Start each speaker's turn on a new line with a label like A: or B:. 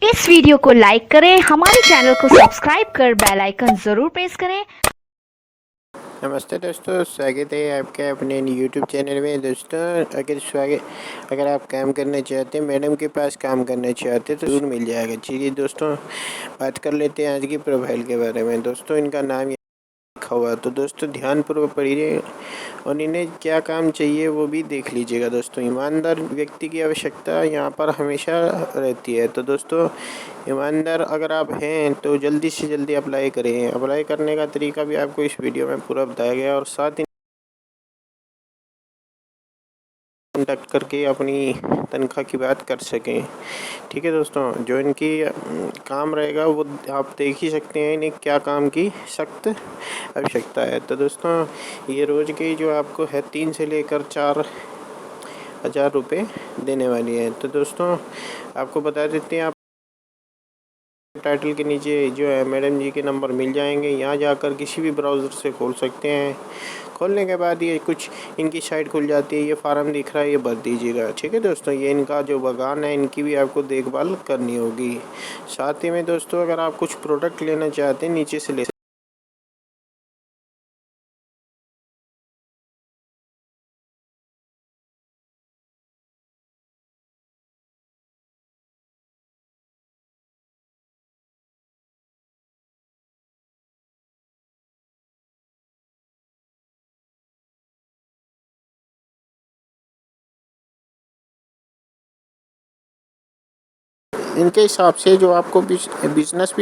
A: इस वीडियो को लाइक करें, हमारे चैनल को सब्सक्राइब कर बेल आइकन जरूर प्रेस करें।
B: नमस्ते दोस्तों, स्वागत है आपका अपने यूट्यूब चैनल में। दोस्तों अगर आप काम करना चाहते हैं, मैडम के पास काम करना चाहते हैं तो जरूर मिल जाएगा। चलिए दोस्तों, बात कर लेते हैं आज की प्रोफाइल के बारे में। दोस्तों इनका नाम लिखा हुआ, तो दोस्तों ध्यानपूर्वक पढ़िए और इन्हें क्या काम चाहिए वो भी देख लीजिएगा। दोस्तों ईमानदार व्यक्ति की आवश्यकता यहाँ पर हमेशा रहती है। तो दोस्तों ईमानदार अगर आप हैं तो जल्दी से जल्दी अप्लाई करें। अप्लाई करने का तरीका भी आपको इस वीडियो में पूरा बताया गया और साथ ही कॉन्टैक्ट करके अपनी तनख्वाह की बात कर सकें। ठीक है दोस्तों, जो इनकी काम रहेगा वो आप देख ही सकते हैं, इन्हें क्या काम की सख्त आवश्यकता है। तो दोस्तों ये रोज़ की जो आपको है 3 से लेकर 4,000 रुपये देने वाली है। तो दोस्तों आपको बता देते हैं, आप टाइटल के नीचे जो है मैडम जी के नंबर मिल जाएंगे। यहाँ जाकर किसी भी ब्राउज़र से खोल सकते हैं। खोलने के बाद ये कुछ इनकी साइट खुल जाती है, ये फार्म दिख रहा है, ये भर दीजिएगा। ठीक है दोस्तों, ये इनका जो बागान है इनकी भी आपको देखभाल करनी होगी। साथ ही में दोस्तों अगर आप कुछ प्रोडक्ट लेना चाहते हैं नीचे से ले इनके हिसाब से जो आपको बिजनेस भी